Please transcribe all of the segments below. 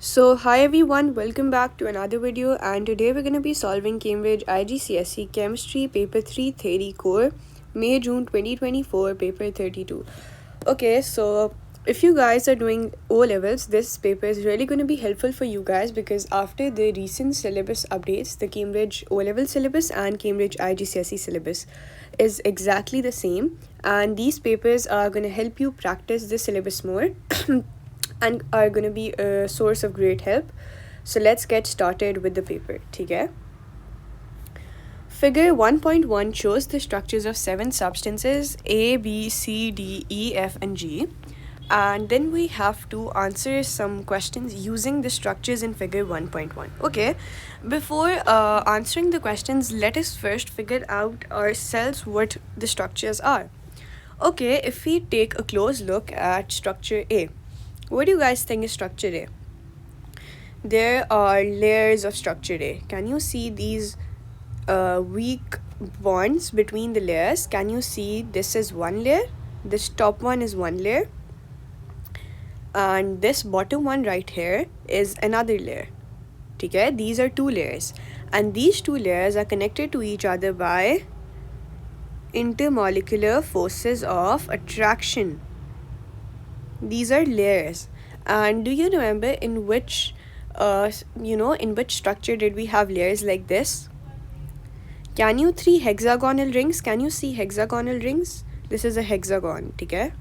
Hi everyone, welcome back to another video, and today we're going to be solving Cambridge IGCSE Chemistry Paper 3 Theory Core, May June 2024, Paper 32. Okay, so if you guys are doing O levels, this paper is really going to be helpful for you guys because after the recent syllabus updates, the Cambridge O level syllabus and Cambridge IGCSE syllabus is exactly the same, and these papers are going to help you practice the syllabus more. And are going to be a source of great help. So let's get started with the paper. Okay. Figure 1.1 shows the structures of 7 substances A, B, C, D, E, F, and G. And then we have to answer some questions using the structures in figure 1.1. Okay, before answering the questions, let us first figure out ourselves what the structures are. Okay, if we take a close look at structure A, what do you guys think is structure A? There are layers of structure A. Can you see these weak bonds between the layers? Can you see this is one layer? This top one is one layer. And this bottom one right here is another layer. Okay? These are two layers. And these two layers are connected to each other by intermolecular forces of attraction. These are layers. And do you remember in which structure did we have layers like this? Can you see hexagonal rings? Can you see hexagonal rings? This is a hexagon, okay?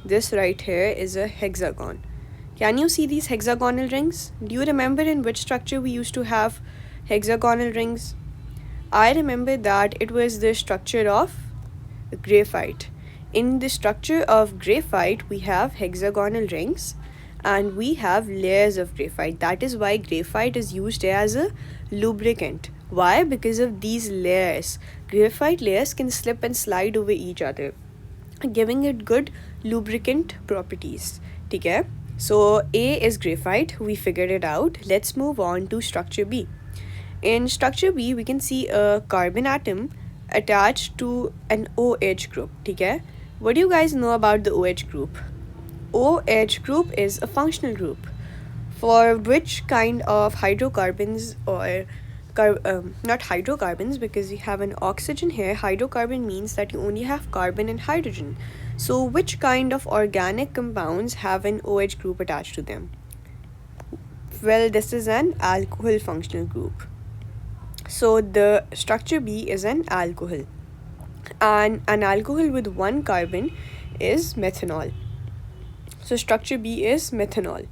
This right here is a hexagon. Can you see these hexagonal rings? Do you remember in which structure we used to have hexagonal rings? I remember that it was the structure of graphite. In the structure of graphite, we have hexagonal rings and we have layers of graphite. That is why graphite is used as a lubricant. Why? Because of these layers. Graphite layers can slip and slide over each other, giving it good lubricant properties. Okay? So A is graphite. We figured it out. Let's move on to structure B. In structure B, we can see a carbon atom attached to an OH group. Okay? What do you guys know about the OH group? OH group is a functional group. For which kind of hydrocarbons or not hydrocarbons, because we have an oxygen here. Hydrocarbon means that you only have carbon and hydrogen. So which kind of organic compounds have an OH group attached to them? Well, this is an alcohol functional group. So the structure B is an alcohol. And an alcohol with one carbon is methanol. So structure B is methanol.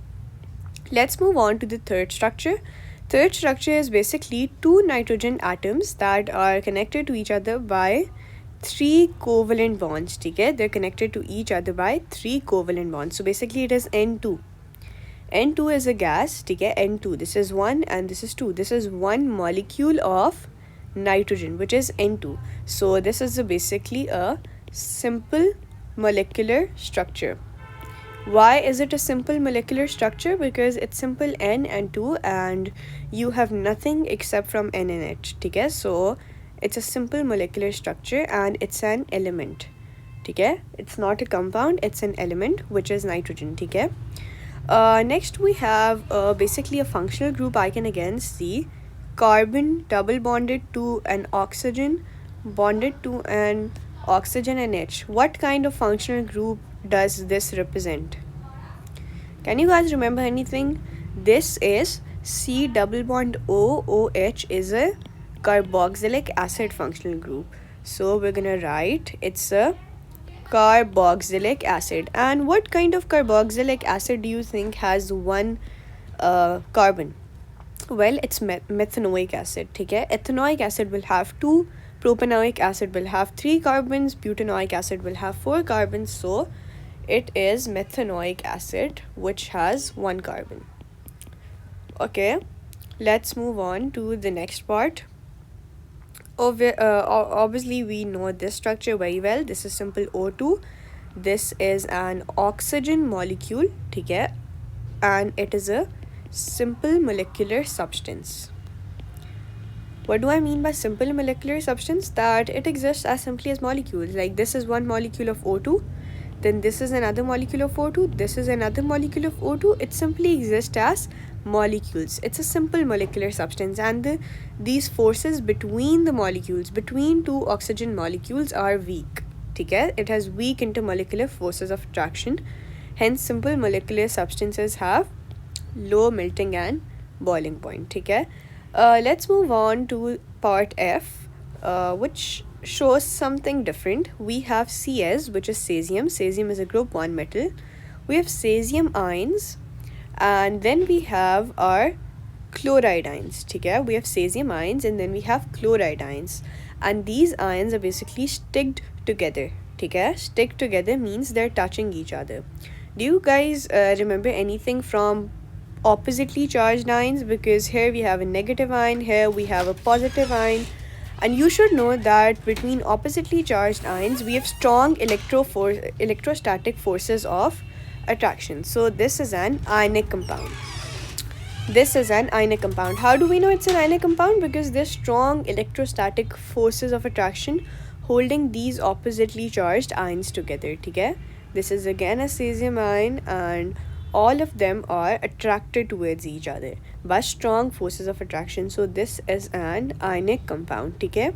Let's move on to the third structure. Third structure is basically two nitrogen atoms that are connected to each other by 3 covalent bonds. Okay? They're connected to each other by 3 covalent bonds. So basically it is N2. N2 is a gas. Okay? N2. This is 1 and this is 2. This is one molecule of nitrogen, which is N2. So this is basically a simple molecular structure. Why is it a simple molecular structure? Because it's simple N and 2 and you have nothing except from N and H. Okay? So it's a simple molecular structure and it's an element. Okay? It's not a compound, it's an element, which is nitrogen. Okay? Next we have basically a functional group icon again, C. Carbon double bonded to an oxygen bonded to an oxygen and H. What kind of functional group does this represent? Can you guys remember anything? This is C double bond OH is a carboxylic acid functional group. So we're gonna write it's a carboxylic acid. And what kind of carboxylic acid do you think has one carbon? Well, it's methanoic acid. Okay? Ethanoic acid will have 2, propanoic acid will have 3 carbons, butanoic acid will have 4 carbons. So it is methanoic acid which has 1 carbon. Okay, let's move on to the next part. Obviously we know this structure very well. This is simple O2. This is an oxygen molecule. Okay? And it is a simple molecular substance. What do I mean by simple molecular substance? That it exists as simply as molecules. Like this is one molecule of O2. then this is another molecule of O2, this is another molecule of O2. It simply exists as molecules. It's a simple molecular substance, and these forces between the molecules, between two oxygen molecules, are weak. Okay? It has weak intermolecular forces of attraction. Hence, simple molecular substances have low melting and boiling point. Okay? Let's move on to part F, which shows something different. We have Cs, which is cesium. Cesium is a group 1 metal. We have cesium ions, and then we have our chloride ions. Okay? We have cesium ions, and then we have chloride ions, and these ions are basically sticked together. Okay? Stick together means they're touching each other. Do you guys remember anything from oppositely charged ions? Because here we have a negative ion, here we have a positive ion, and you should know that between oppositely charged ions we have strong electrostatic forces of attraction. So this is an ionic compound. This is an ionic compound. How do we know it's an ionic compound? Because there's strong electrostatic forces of attraction holding these oppositely charged ions together. Okay? This is again a cesium ion, and all of them are attracted towards each other by strong forces of attraction. So this is an ionic compound. Okay?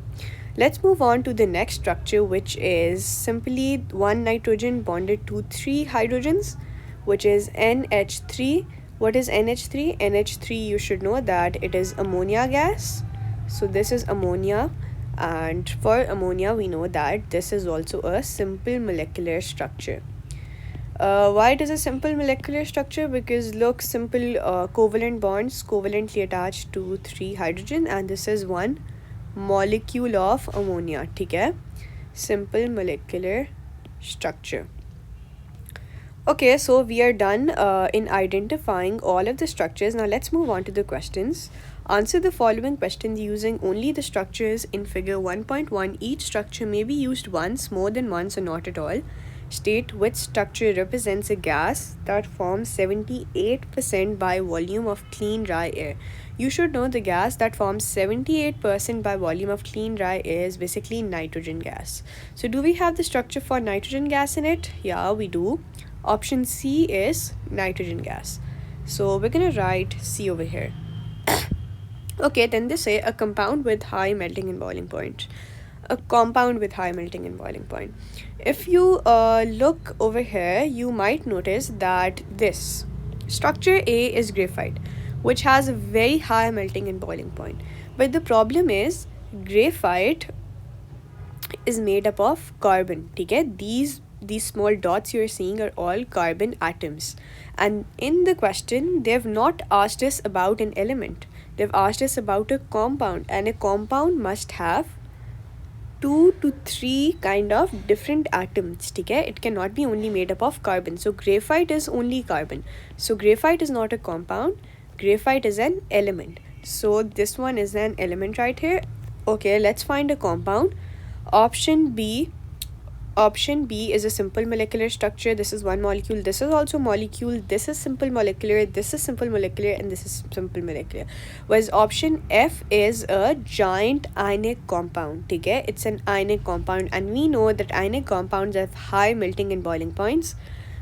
Let's move on to the next structure, which is simply one nitrogen bonded to 3 hydrogens, which is NH3. What is NH3? NH3, you should know that it is ammonia gas. So this is ammonia, and for ammonia we know that this is also a simple molecular structure. Why it is a simple molecular structure? Because look, simple covalent bonds covalently attached to 3 hydrogen, and this is one molecule of ammonia. Okay? Simple molecular structure. Okay, so we are done in identifying all of the structures. Now let's move on to the questions. Answer the following questions using only the structures in figure 1.1. Each structure may be used once, more than once, or not at all. State which structure represents a gas that forms 78% by volume of clean dry air. You should know the gas that forms 78% by volume of clean dry air is basically nitrogen gas. So do we have the structure for nitrogen gas in it? Yeah, we do. Option C is nitrogen gas. So we're gonna write C over here. Okay, then they say a compound with high melting and boiling point. A compound with high melting and boiling point. If you look over here, you might notice that this structure A is graphite, which has a very high melting and boiling point. But the problem is graphite is made up of carbon. Okay? These small dots you're seeing are all carbon atoms. And in the question, they've not asked us about an element. They've asked us about a compound, and a compound must have 2 to 3 kind of different atoms. Okay? It cannot be only made up of carbon. So graphite is only carbon. So graphite is not a compound. Graphite is an element. So this one is an element right here. Okay, let's find a compound. Option B is a simple molecular structure. This is one molecule. This is also molecule. This is simple molecular. This is simple molecular, and this is simple molecular. Whereas option F is a giant ionic compound. Okay? It's an ionic compound, and we know that ionic compounds have high melting and boiling points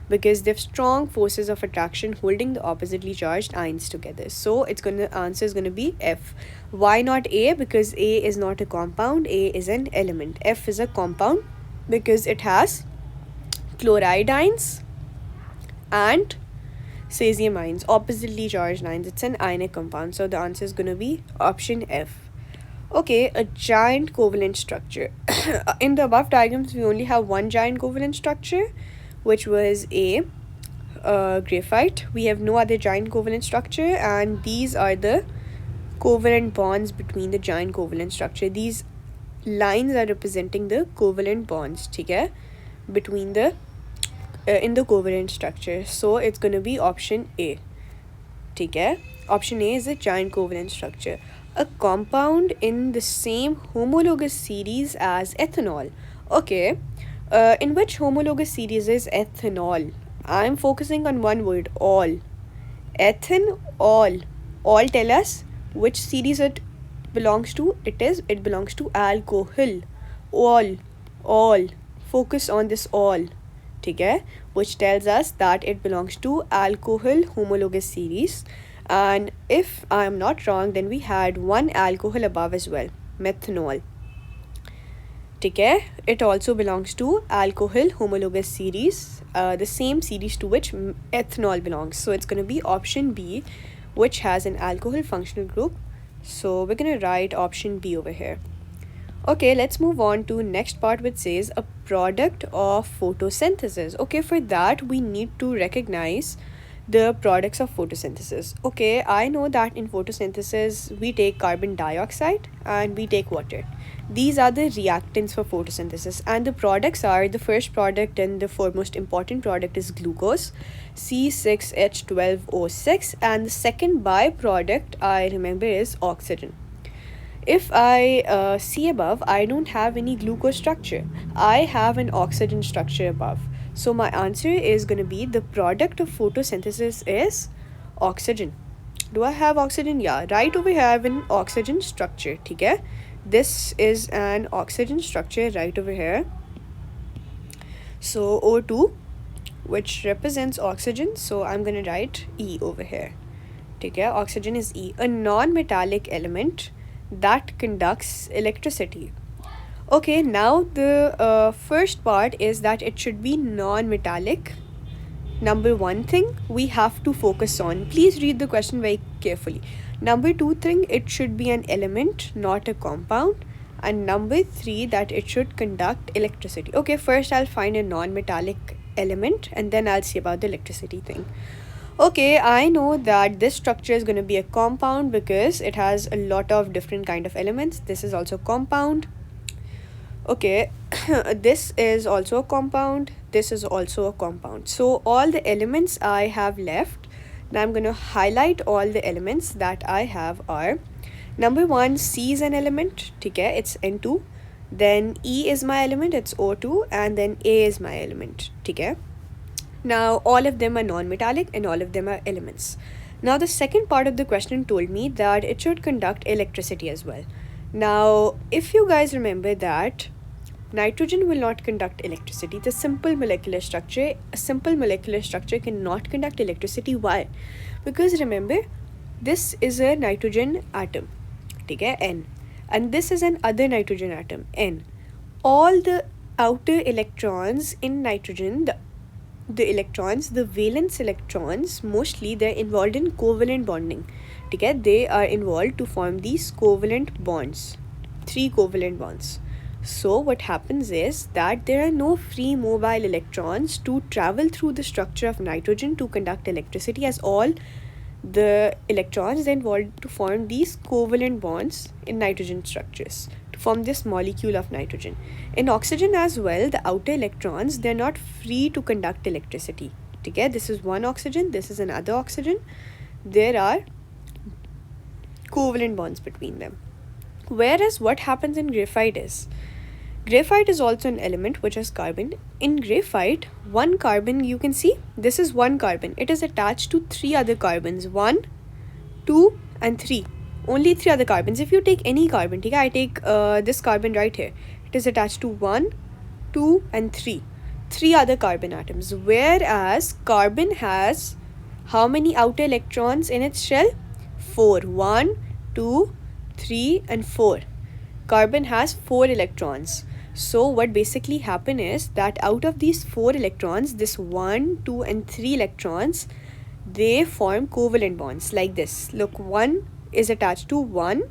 because they have strong forces of attraction holding the oppositely charged ions together. So answer is gonna be F. Why not A? Because A is not a compound. A is an element. F is a compound because it has chloride ions and cesium ions, oppositely charged ions. It's an ionic compound. So the answer is gonna be option F. Okay, a giant covalent structure. In the above diagrams, we only have one giant covalent structure, which was A, graphite. We have no other giant covalent structure, and these are the covalent bonds between the giant covalent structure. These lines are representing the covalent bonds, okay, between the in the covalent structure. So it's going to be option A. Okay? Option A is a giant covalent structure. A compound in the same homologous series as ethanol. Okay. In which homologous series is ethanol? I'm focusing on one word, all. Ethanol. All tell us which series it belongs to. It belongs to alcohol. All. Focus on this all. ठीक है, which tells us that it belongs to alcohol homologous series. And if I am not wrong, then we had one alcohol above as well, methanol. ठीक है, it also belongs to alcohol homologous series, the same series to which ethanol belongs. So it's going to be option B, which has an alcohol functional group. So we're going to write option B over here. Okay, let's move on to next part, which says a product of photosynthesis. Okay, for that we need to recognize the products of photosynthesis. Okay, I know that in photosynthesis we take carbon dioxide and we take water. These are the reactants for photosynthesis, and the products are, the first product and the foremost important product is glucose, C6H12O6, and the second byproduct I remember is oxygen. If I see above, I don't have any glucose structure. I have an oxygen structure above. So my answer is going to be the product of photosynthesis is oxygen. Do I have oxygen? Yeah, right over here I have an oxygen structure. ठीक है? This is an oxygen structure right over here. So O2, which represents oxygen. So I'm going to write E over here. ठीक है? Oxygen is E, a non-metallic element that conducts electricity. Okay, now the first part is that it should be non-metallic. Number one thing we have to focus on. Please read the question very carefully. Number two thing, it should be an element, not a compound. And number three, that it should conduct electricity. Okay, first I'll find a non-metallic element and then I'll see about the electricity thing. Okay, I know that this structure is going to be a compound because it has a lot of different kind of elements. This is also compound. Okay, this is also a compound. This is also a compound. So all the elements I have left, now I'm going to highlight all the elements that I have are, number one, C is an element, okay, it's N2. Then E is my element, it's O2, and then A is my element, okay. Now all of them are non-metallic and all of them are elements. Now the second part of the question told me that it should conduct electricity as well. Now if you guys remember that nitrogen will not conduct electricity, the simple molecular structure, a simple molecular structure cannot conduct electricity. Why? Because remember, this is a nitrogen atom, okay, N, and this is an other nitrogen atom, N. All the outer electrons in nitrogen, the electrons, the valence electrons, mostly they're involved in covalent bonding, okay? They are involved to form these covalent bonds, 3 covalent bonds. So what happens is that there are no free mobile electrons to travel through the structure of nitrogen to conduct electricity, as all the electrons are involved to form these covalent bonds in nitrogen structures to form this molecule of nitrogen. In oxygen as well, the outer electrons, they're not free to conduct electricity. Okay? This is one oxygen, this is another oxygen. There are covalent bonds between them. Whereas what happens in graphite is also an element which is carbon. In graphite, one carbon, you can see this is one carbon. It is attached to 3 other carbons, 1, 2 and 3. Only 3 other carbons. If you take any carbon, okay, I take this carbon right here. It is attached to 1, 2 and 3. 3 other carbon atoms. Whereas carbon has how many outer electrons in its shell? 4. 1, 2, 3 and 4. Carbon has 4 electrons. So what basically happen is that out of these 4 electrons, this 1, 2 and 3 electrons, they form covalent bonds like this. Look, 1 is attached to 1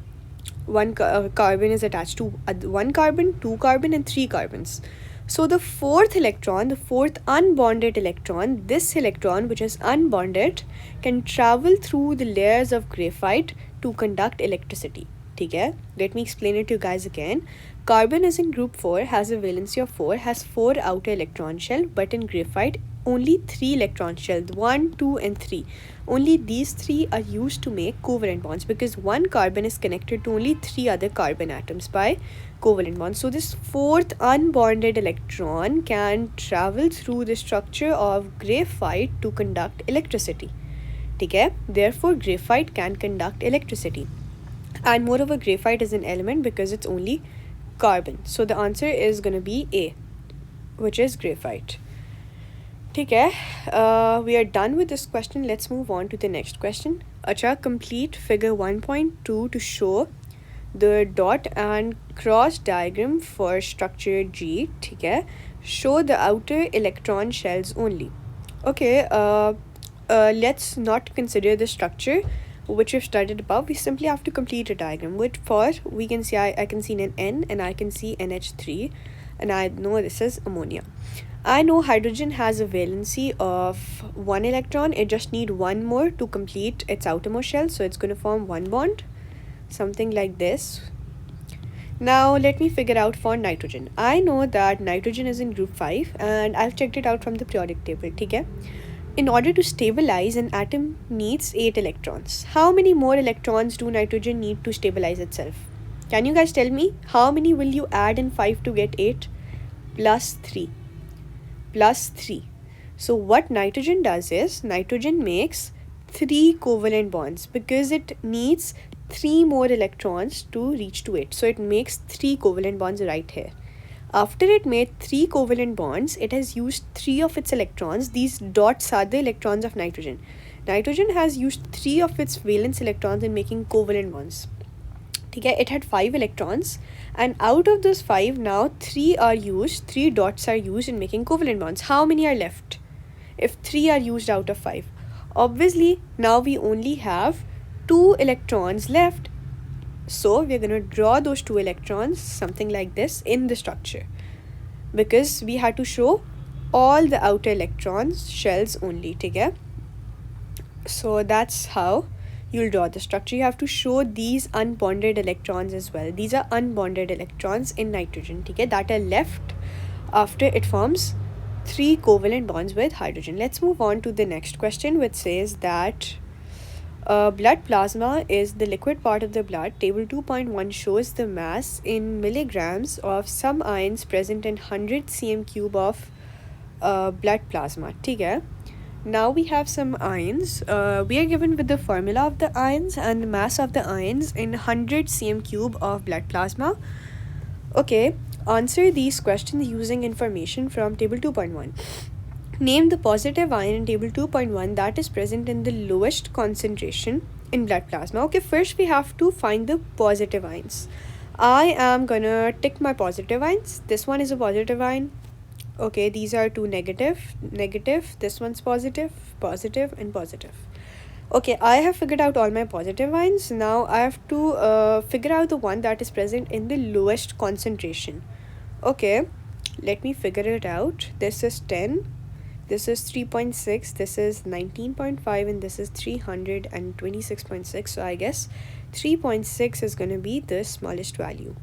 carbon is attached to 1 carbon, 2 carbon and 3 carbons. So the 4th electron, the 4th unbonded electron, this electron which is unbonded, can travel through the layers of graphite to conduct electricity. Okay? Let me explain it to you guys again. Carbon is in group 4, has a valency of 4, has 4 outer electron shell, but in graphite only 3 electron shells, 1, 2 and 3. Only these 3 are used to make covalent bonds because one carbon is connected to only 3 other carbon atoms by covalent bonds. So this 4th unbonded electron can travel through the structure of graphite to conduct electricity. Okay? Therefore, graphite can conduct electricity. And moreover, graphite is an element because it's only carbon. So the answer is going to be A, which is graphite. ठीक है, we are done with this question. Let's move on to the next question. अच्छा, complete figure 1.2 to show the dot and cross diagram for structure G. ठीक है, show the outer electron shells only. Okay, let's not consider the structure which we've studied above. We simply have to complete a diagram. With for we can see I can see an N and I can see NH3 and I know this is ammonia. I know hydrogen has a valency of 1 electron. It just need one more to complete its outermost shell, so it's going to form one bond, something like this. Now let me figure out for nitrogen. I know that nitrogen is in group 5 and I've checked it out from the periodic table. Okay? In order to stabilize, an atom needs 8 electrons. How many more electrons do nitrogen need to stabilize itself? Can you guys tell me? How many will you add in 5 to get 8? Plus 3. Plus 3. So what nitrogen does is, nitrogen makes 3 covalent bonds because it needs 3 more electrons to reach to it. So it makes 3 covalent bonds right here. After it made 3 covalent bonds, it has used 3 of its electrons. These dots are the electrons of nitrogen. Nitrogen has used 3 of its valence electrons in making covalent bonds. Okay, it had 5 electrons, and out of those 5, now 3 dots are used in making covalent bonds. How many are left if 3 are used out of 5? Obviously, now we only have 2 electrons left. So we're going to draw those 2 electrons, something like this, in the structure. Because we had to show all the outer electrons shells only, okay? So that's how you'll draw the structure. You have to show these unbonded electrons as well. These are unbonded electrons in nitrogen, okay, that are left after it forms 3 covalent bonds with hydrogen. Let's move on to the next question, which says that blood plasma is the liquid part of the blood. Table 2.1 shows the mass in milligrams of some ions present in 100 cm cube of blood plasma. Okay? Now we have some ions. We are given with the formula of the ions and the mass of the ions in 100 cm cube of blood plasma. Okay, answer these questions using information from table 2.1. Name the positive ion in table 2.1 that is present in the lowest concentration in blood plasma. Okay, first we have to find the positive ions. I am gonna tick my positive ions. This one is a positive ion. Okay, these are two negative. This one's positive, and positive. Okay, I have figured out all my positive ions. Now I have to figure out the one that is present in the lowest concentration. Okay, let me figure it out. This is 10, this is 3.6, this is 19.5, and this is 326.6. So I guess 3.6 is going to be the smallest value.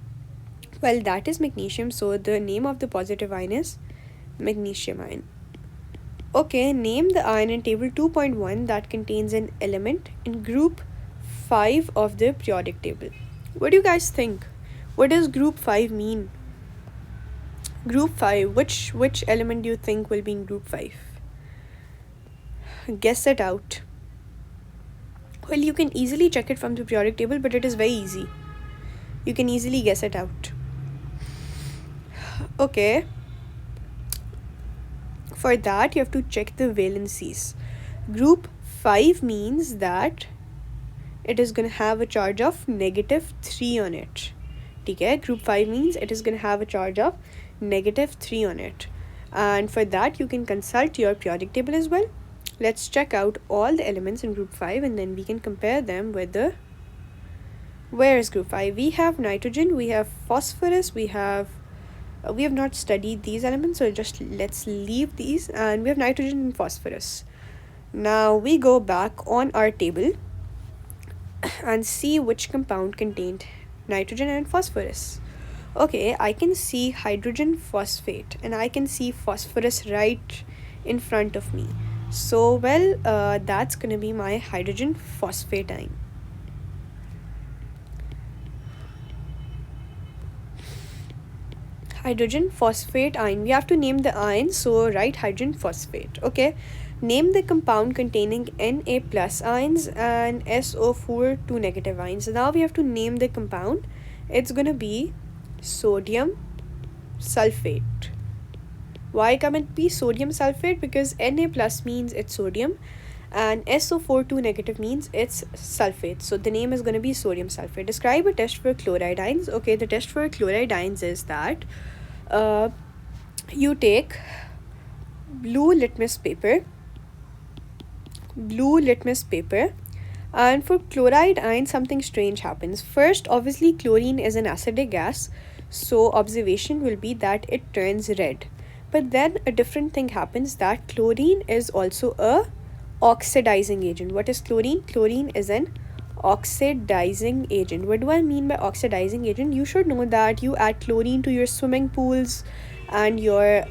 Well, that is magnesium, so the name of the positive ion is magnesium ion. Okay, name the ion in table 2.1 that contains an element in group 5 of the periodic table. What do you guys think? What does group 5 mean? Group 5, which element do you think will be in group 5? Guess it out. Well, you can easily check it from the periodic table, but it is very easy. You can easily guess it out. Okay. For that, you have to check the valencies. Group 5 means that it is going to have a charge of -3 on it. Okay? Group 5 means it is going to have a charge of -3 on it. And for that, you can consult your periodic table as well. Let's check out all the elements in group 5 and then we can compare them with the... Where is group 5? We have nitrogen, we have phosphorus, we have not studied these elements, so just let's leave these, and we have nitrogen and phosphorus. Now we go back on our table and see which compound contained nitrogen and phosphorus. Okay, I can see hydrogen phosphate and I can see phosphorus right in front of me. So well, that's gonna be my hydrogen phosphate ion. Hydrogen phosphate ion. We have to name the ion, so write hydrogen phosphate. Okay, name the compound containing Na plus ions and SO4 2 negative ions. Now we have to name the compound. It's gonna be sodium sulfate. Why comment P? Sodium sulfate, because Na plus means it's sodium and SO42 negative means it's sulfate. So the name is going to be sodium sulfate. Describe a test for chloride ions. Okay, the test for chloride ions is that you take blue litmus paper, and for chloride ion something strange happens. First, obviously chlorine is an acidic gas, so observation will be that it turns red. But then a different thing happens, that chlorine is also a oxidizing agent. What is chlorine? Chlorine is an oxidizing agent. What do I mean by oxidizing agent? You should know that you add chlorine to your swimming pools and your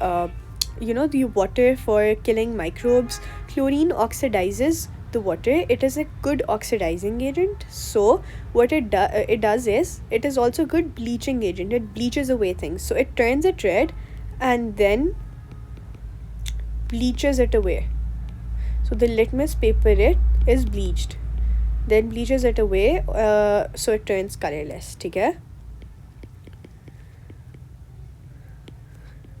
the water for killing microbes. Chlorine oxidizes the water. It is a good oxidizing agent. So what it does is, it is also a good bleaching agent. It bleaches away things, so it turns it red and then bleaches it away. So the litmus paper, it is bleached, then bleaches it away, so it turns colorless. Okay,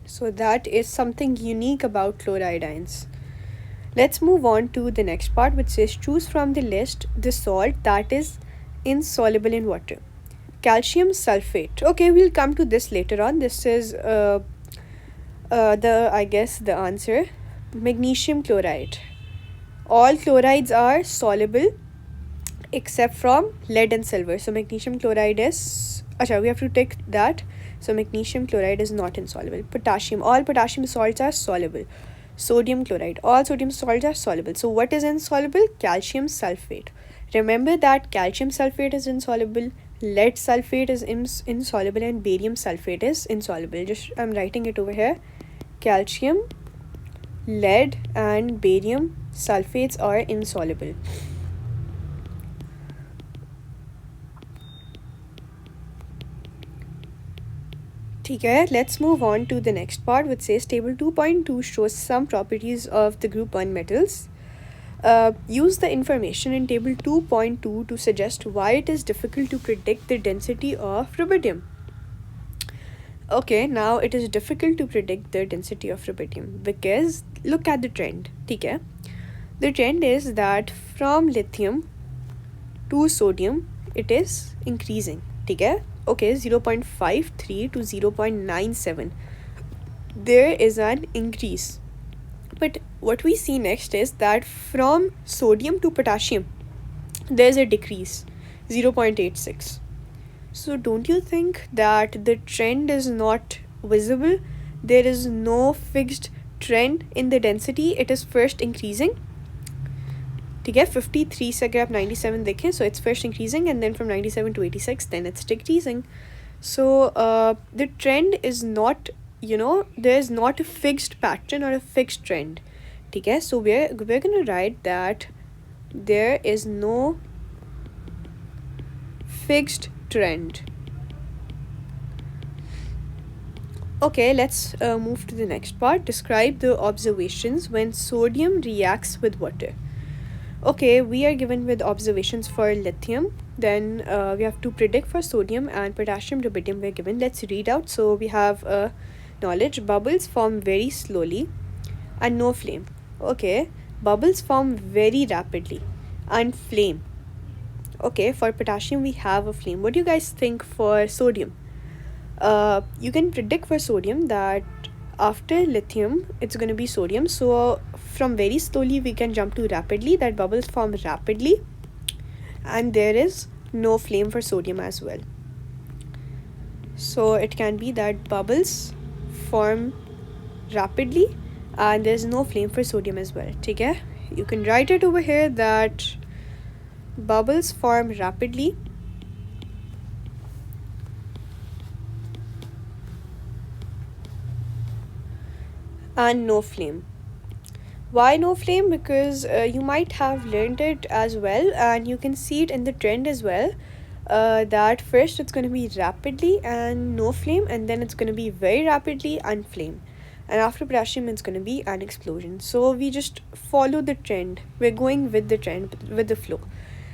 so that is something unique about chloride ions. Let's move on to the next part, which says choose from the list the salt that is insoluble in water. Calcium sulfate. Okay, we'll come to this later on. This is the answer. Magnesium chloride. All chlorides are soluble except from lead and silver. So magnesium chloride is, we have to take that. So magnesium chloride is not insoluble. Potassium. All potassium salts are soluble. Sodium chloride. All sodium salts are soluble. So what is insoluble? Calcium sulfate. Remember that calcium sulfate is insoluble, lead sulfate is insoluble, and barium sulfate is insoluble. I'm writing it over here. Calcium, lead and barium sulfates are insoluble. Okay, let's move on to the next part, which says table 2.2 shows some properties of the group 1 metals. Use the information in table 2.2 to suggest why it is difficult to predict the density of rubidium. Okay, now it is difficult to predict the density of rubidium because look at the trend. Okay, the trend is that from lithium to sodium it is increasing. Okay, 0.53 to 0.97, there is an increase. But what we see next is that from sodium to potassium there's a decrease, 0.86. So don't you think that the trend is not visible? There is no fixed trend in the density. It is first increasing. ठीक है, 53 से अगर आप 97 देखें, so it's first increasing and then from 97 to 86 then it's decreasing. So the trend is not, there is not a fixed pattern or a fixed trend. ठीक है, so we're going to write that there is no fixed trend. Okay, let's move to the next part. Describe the observations when sodium reacts with water. Okay, we are given with observations for lithium. Then we have to predict for sodium and potassium, rubidium we're given. Let's read out. So we have knowledge. Bubbles form very slowly and no flame. Okay, bubbles form very rapidly and flame. Okay, for potassium we have a flame. What do you guys think for sodium? You can predict for sodium that after lithium it's going to be sodium, so from very slowly we can jump to rapidly, that bubbles form rapidly, and there is no flame for sodium as well. So it can be that bubbles form rapidly and there's no flame for sodium as well. Okay, you can write it over here that bubbles form rapidly and no flame. Why no flame? Because you might have learned it as well, and you can see it in the trend as well, that first it's going to be rapidly and no flame, and then it's going to be very rapidly and flame, and after potassium it's going to be an explosion. So we just follow the trend. We're going with the trend, with the flow.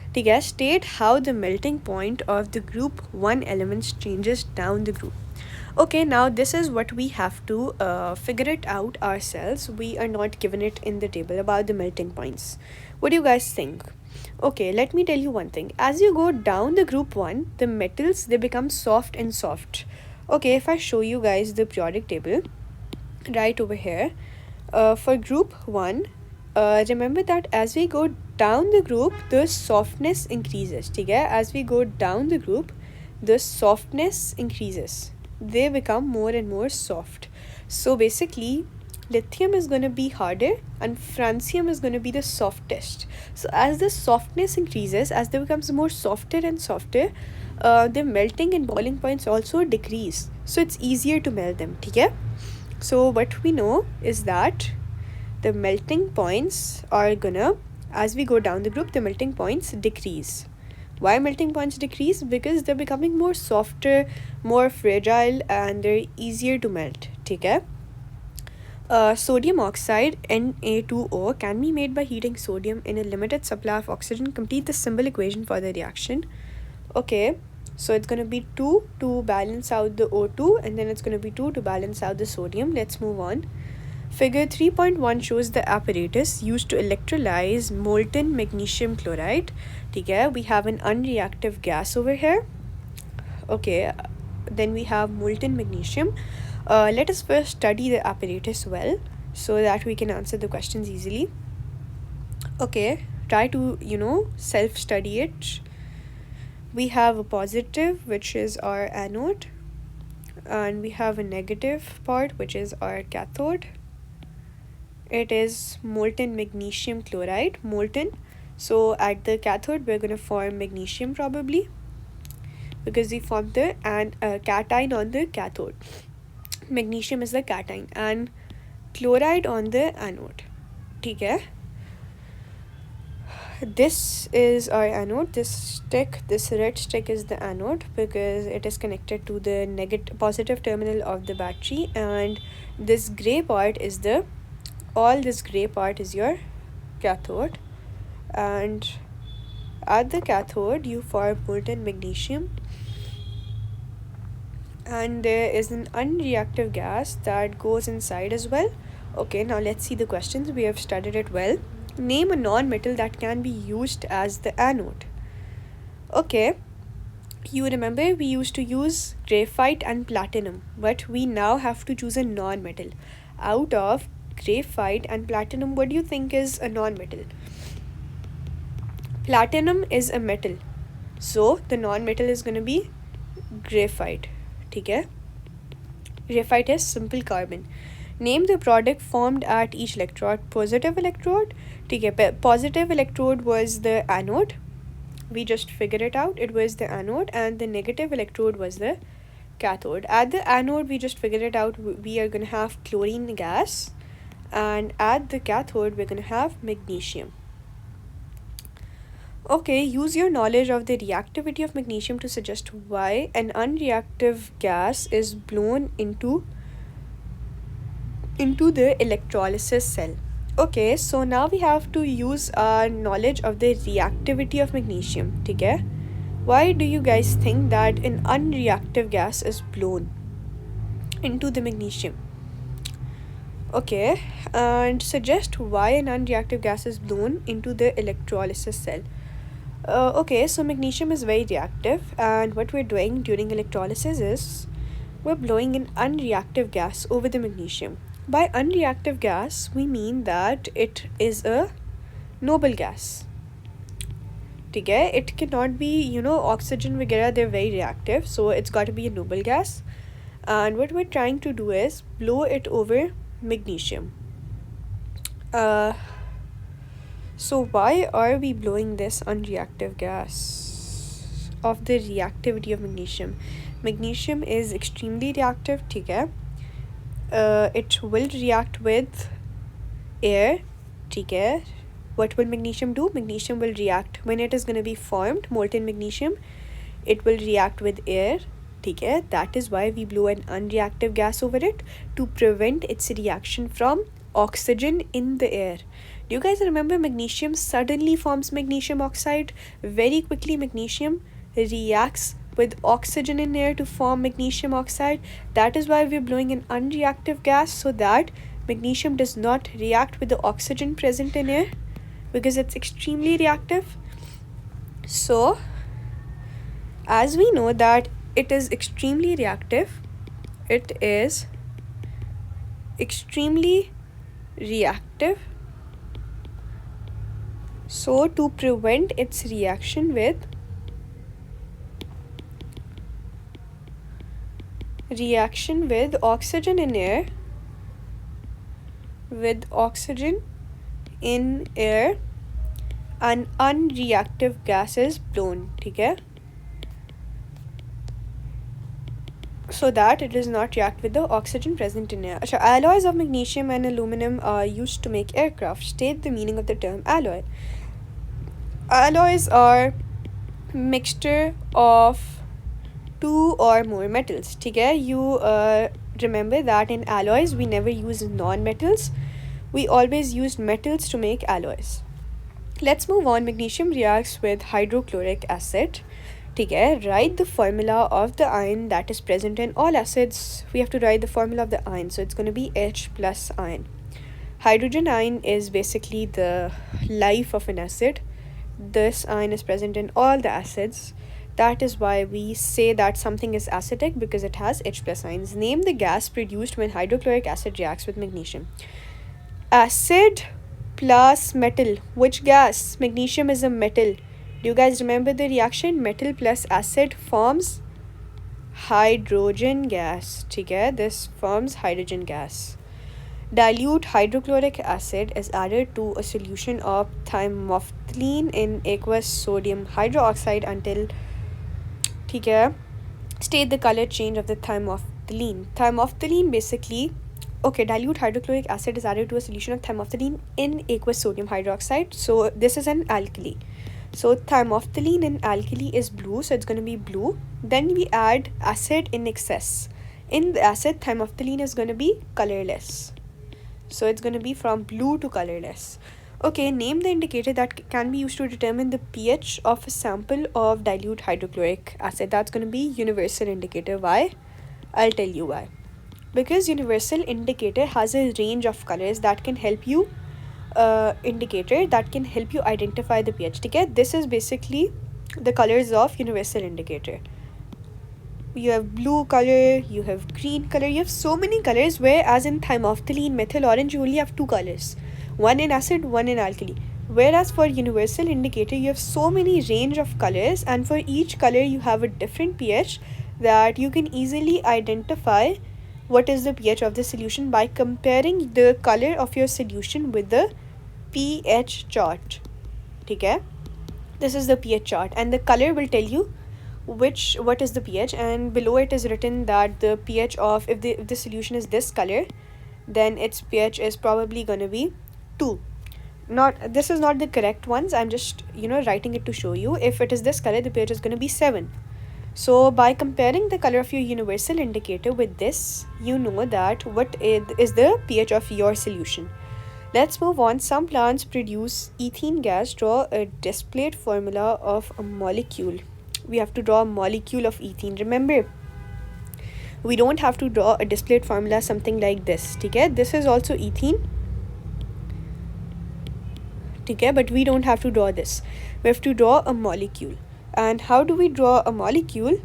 Okay, state how the melting point of the group 1 elements changes down the group. Okay, now this is what we have to figure it out ourselves. We are not given it in the table about the melting points. What do you guys think? Okay, let me tell you one thing. As you go down the group 1, the metals, they become soft and soft. Okay, if I show you guys the periodic table right over here, for group 1, remember that as we go down the group, the softness increases. Okay? As we go down the group, the softness increases. They become more and more soft. So basically, lithium is going to be harder and francium is going to be the softest. So as the softness increases, as they becomes more softer and softer, the melting and boiling points also decrease. So it's easier to melt them. Okay? So what we know is that the melting points are gonna, as we go down the group, the melting points decrease. Why melting points decrease? Because they're becoming more softer, more fragile, and they're easier to melt. Okay? Sodium oxide Na2O can be made by heating sodium in a limited supply of oxygen. Complete the symbol equation for the reaction. Okay, so it's going to be 2 to balance out the O2, and then it's going to be 2 to balance out the sodium. Let's move on. Figure 3.1 shows the apparatus used to electrolyze molten magnesium chloride. Okay, we have an unreactive gas over here. Okay, then we have molten magnesium. Let us first study the apparatus well so that we can answer the questions easily. Okay, try to, self-study it. We have a positive, which is our anode, and we have a negative part, which is our cathode. It is molten magnesium chloride, molten. So at the cathode, we're going to form magnesium probably, because we formed the cation on the cathode. Magnesium is the cation and chloride on the anode. Okay? This is our anode. This red stick is the anode because it is connected to the positive terminal of the battery, and this gray part is this gray part is your cathode, and at the cathode you form molten magnesium, and there is an unreactive gas that goes inside as well. Okay, now let's see the questions. We have studied it well. Name a non-metal that can be used as the anode. Okay, you remember we used to use graphite and platinum, but we now have to choose a non-metal. Out of graphite and platinum, what do you think is a non-metal? Platinum is a metal, so the non-metal is going to be graphite. Okay? Graphite is simple carbon. Name the product formed at each electrode. Positive electrode. Okay, positive electrode was the anode. We just figured it out. It was the anode, and the negative electrode was the cathode. At the anode, we just figured it out. We are going to have chlorine gas, and at the cathode, we're going to have magnesium. Okay, use your knowledge of the reactivity of magnesium to suggest why an unreactive gas is blown into the electrolysis cell. Okay, so now we have to use our knowledge of the reactivity of magnesium. Okay? Why do you guys think that an unreactive gas is blown into the magnesium? Okay, and suggest why an unreactive gas is blown into the electrolysis cell. Okay, so magnesium is very reactive, and what we're doing during electrolysis is we're blowing an unreactive gas over the magnesium. By unreactive gas, we mean that it is a noble gas. Okay? It cannot be, oxygen, vagera, they're very reactive, so it's got to be a noble gas. And what we're trying to do is blow it over magnesium. So why are we blowing this unreactive gas of the reactivity of magnesium? Magnesium is extremely reactive, okay? It will react with air, okay? What will magnesium do? Magnesium will react when it is going to be formed, molten magnesium. It will react with air, okay? That is why we blow an unreactive gas over it, to prevent its reaction from oxygen in the air. Do you guys remember magnesium suddenly forms magnesium oxide? Very quickly magnesium reacts with oxygen in air to form magnesium oxide. That is why we're blowing an unreactive gas, so that magnesium does not react with the oxygen present in air because it's extremely reactive. So as we know that it is extremely reactive, it is extremely reactive. So to prevent its reaction with oxygen in air, an unreactive gas is blown, okay? So that it does not react with the oxygen present in air. Alloys of magnesium and aluminum are used to make aircraft. State the meaning of the term alloy. Alloys are mixture of two or more metals, okay? You remember that in alloys we never use non-metals, we always used metals to make alloys. Let's move on. Magnesium reacts with hydrochloric acid. Okay, write the formula of the ion that is present in all acids. We have to write the formula of the ion, so it's going to be H plus ion. Hydrogen ion is basically the life of an acid. This ion is present in all the acids. That is why we say that something is acidic, because it has H plus ions. Name the gas produced when hydrochloric acid reacts with magnesium. Acid plus metal. Which gas? Magnesium is a metal. Do you guys remember the reaction? Metal plus acid forms hydrogen gas. Okay, this forms hydrogen gas. Dilute hydrochloric acid is added to a solution of thymophthalene in aqueous sodium hydroxide until, okay, state the color change of the thymophthalene. Thymophthalene basically, okay, dilute hydrochloric acid is added to a solution of thymophthalene in aqueous sodium hydroxide. So this is an alkali. So thymophthalene in alkali is blue, so it's going to be blue. Then we add acid in excess. In the acid, thymophthalene is going to be colorless. So it's going to be from blue to colorless. Okay, name the indicator that can be used to determine the pH of a sample of dilute hydrochloric acid. That's going to be universal indicator. Why? I'll tell you why. Because universal indicator has a range of colors that can help you indicator that can help you identify the pH. Okay, this is basically the colors of universal indicator. You have blue color, you have green color, you have so many colors, whereas in thymophthalene, methyl orange, you only have two colors, one in acid, one in alkali. Whereas for universal indicator, you have so many range of colors, and for each color you have a different pH that you can easily identify what is the pH of the solution by comparing the color of your solution with the pH chart. Okay, this is the pH chart, and the color will tell you what is the pH, and below it is written that the pH of, if the solution is this color, then its pH is probably going to be 2. This is not the correct ones, I'm just writing it to show you. If it is this color, the pH is going to be 7. So by comparing the color of your universal indicator with this, you know that what is the pH of your solution. Let's move on. Some plants produce ethene gas. Draw a displayed formula of a molecule. We have to draw a molecule of ethene. Remember, we don't have to draw a displayed formula something like this. Okay, this is also ethene. Okay, but we don't have to draw this. We have to draw a molecule. And how do we draw a molecule?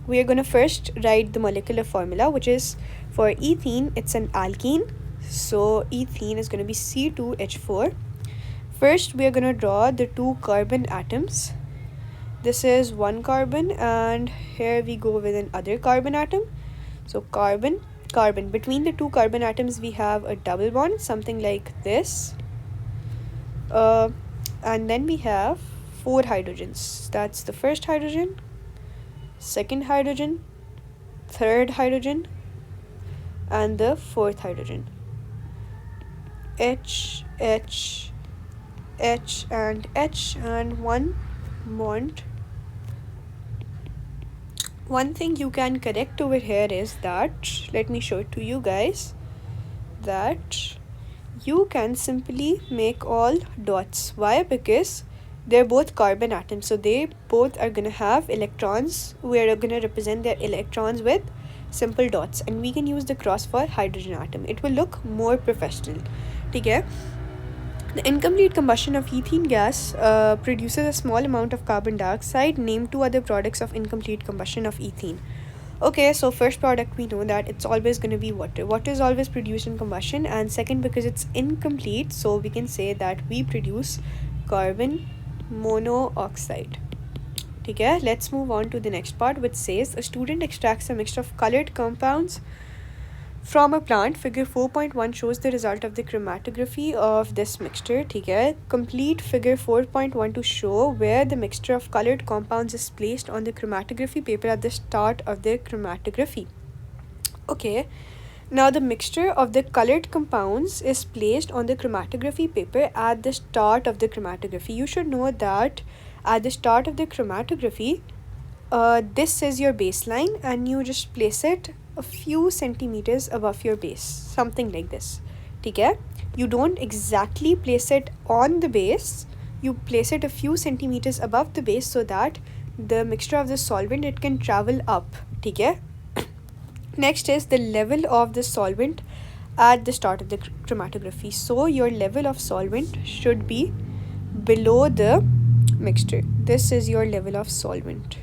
We are going to first write the molecular formula, which is for ethene, it's an alkene. So ethene is going to be C2H4. First, we are going to draw the 2 carbon atoms. This is 1 carbon, and here we go with another carbon atom. So carbon. Between the 2 carbon atoms, we have a double bond, something like this. And then we have 4 hydrogens. That's the first hydrogen, second hydrogen, third hydrogen, and the fourth hydrogen. H, H, H, and 1 bond. One thing you can correct over here is that, let me show it to you guys, that you can simply make all dots. Why? Because they're both carbon atoms, so they both are gonna have electrons. We're gonna represent their electrons with simple dots, and we can use the cross for hydrogen atom. It will look more professional. Okay. The incomplete combustion of ethene gas produces a small amount of carbon dioxide. Name two other products of incomplete combustion of ethene. Okay, so first product, we know that it's always going to be water. Water is always produced in combustion, and second, because it's incomplete, so we can say that we produce carbon monoxide. Okay, let's move on to the next part, which says a student extracts a mixture of colored compounds from a plant. Figure 4.1 shows the result of the chromatography of this mixture. Okay, complete figure 4.1 to show where the mixture of colored compounds is placed on the chromatography paper at the start of the chromatography. Okay, now the mixture of the colored compounds is placed on the chromatography paper at the start of the chromatography. You should know that at the start of the chromatography, this is your baseline, and you just place it a few centimeters above your base, something like this. Okay, you don't exactly place it on the base, you place it a few centimeters above the base so that the mixture of the solvent, it can travel up. Okay. Next is the level of the solvent at the start of the chromatography. So your level of solvent should be below the mixture. This is your level of solvent.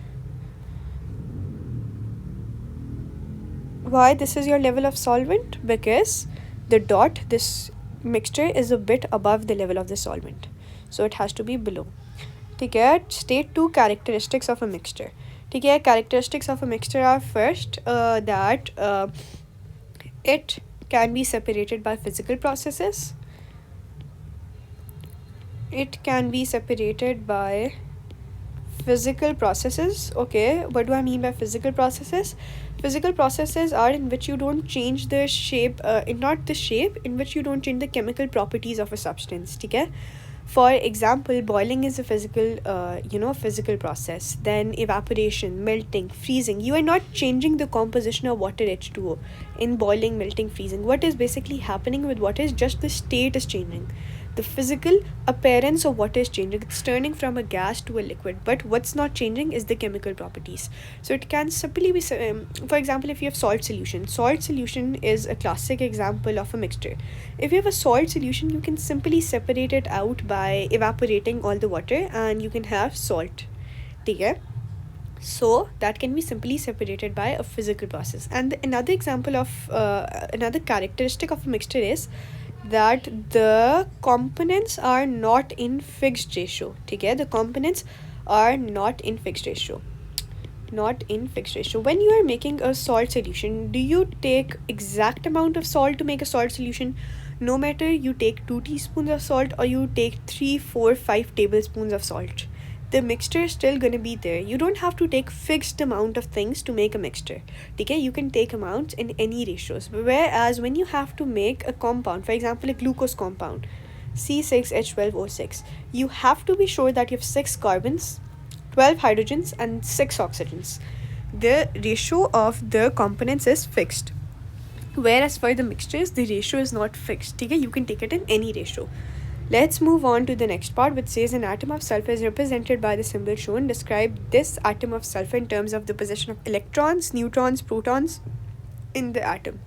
Why this is your level of solvent? Because the dot, this mixture, is a bit above the level of the solvent, so it has to be below. Okay, state two characteristics of a mixture. Okay, characteristics of a mixture are first that it can be separated by physical processes. It can be separated by physical processes. Okay, what do I mean by physical processes? Physical processes are in which you don't change the shape, not the shape, in which you don't change the chemical properties of a substance. Okay, for example, boiling is a physical process. Then evaporation, melting, freezing, you are not changing the composition of water H2O in boiling, melting, freezing. What is basically happening with water is just the state is changing. The physical appearance of water is changing. It's turning from a gas to a liquid, but what's not changing is the chemical properties. So it can simply be, for example, if you have salt solution is a classic example of a mixture. If you have a salt solution, you can simply separate it out by evaporating all the water, and you can have salt. Okay? So that can be simply separated by a physical process. And another example of another characteristic of a mixture is that the components are not in fixed ratio. Okay, the components are not in fixed ratio. When you are making a salt solution, do you take exact amount of salt to make a salt solution? No matter you take 2 teaspoons of salt or you take 3, 4, 5 tablespoons of salt, the mixture is still gonna be there. You don't have to take fixed amount of things to make a mixture. Okay, you can take amounts in any ratios. Whereas when you have to make a compound, for example, a glucose compound, C6H12O6, you have to be sure that you have 6 carbons, 12 hydrogens, and 6 oxygens. The ratio of the components is fixed. Whereas for the mixtures, the ratio is not fixed. Okay, you can take it in any ratio. Let's move on to the next part, which says an atom of sulfur is represented by the symbol shown. Describe this atom of sulfur in terms of the position of electrons, neutrons, protons in the atom.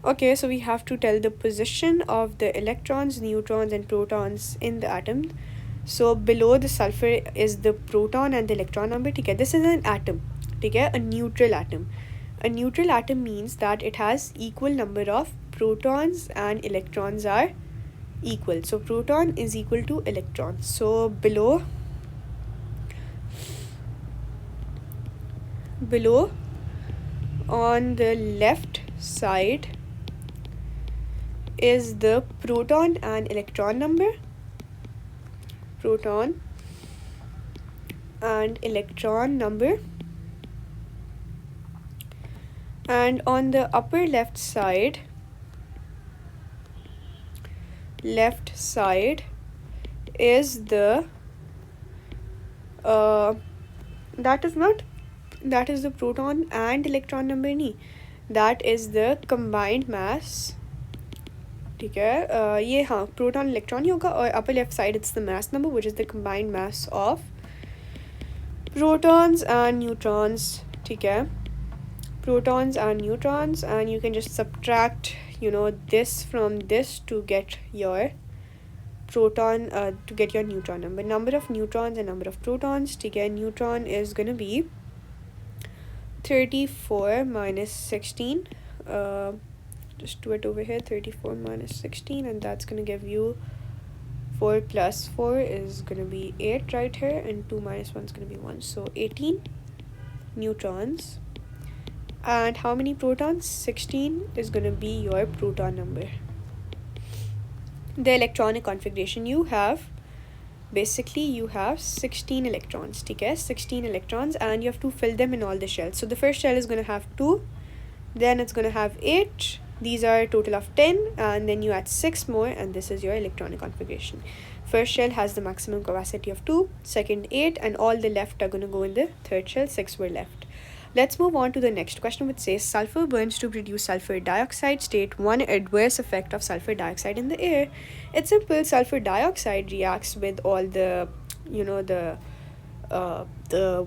Okay, so we have to tell the position of the electrons, neutrons, and protons in the atom. So below the sulfur is the proton and the electron number. Okay, this is an atom. Okay, a neutral atom. A neutral atom means that it has equal number of protons and electrons are equal. So proton is equal to electron. So below on the left side is the proton and electron number. Proton and electron number. And on the upper left side is the that is the proton and electron number. That is the combined mass ठीक है. ये हाँ proton electron ही होगा और upper left side it's the mass number which is the combined mass of protons and neutrons. ठीक है, protons and neutrons, and you can just subtract this from this to get your to get your neutron number of neutrons and number of protons. ठीक है, neutron is gonna be 34 minus 16. Just do it over here, 34 minus 16, and that's gonna give you 4 plus 4 is gonna be 8 right here, and 2 minus 1 is gonna be 1, so 18 neutrons. And how many protons? 16 is gonna be your proton number. The electronic configuration you have, basically you have 16 electrons. ठीक है, 16 electrons, and you have to fill them in all the shells. So the first shell is gonna have 2, then it's gonna have 8. These are a total of 10, and then you add 6 more, and this is your electronic configuration. First shell has the maximum capacity of 2, second 8, and all the left are going to go in the third shell. 6 were left. Let's move on to the next question, which says sulfur burns to produce sulfur dioxide. State one adverse effect of sulfur dioxide in the air. It's simple. Sulfur dioxide reacts with all the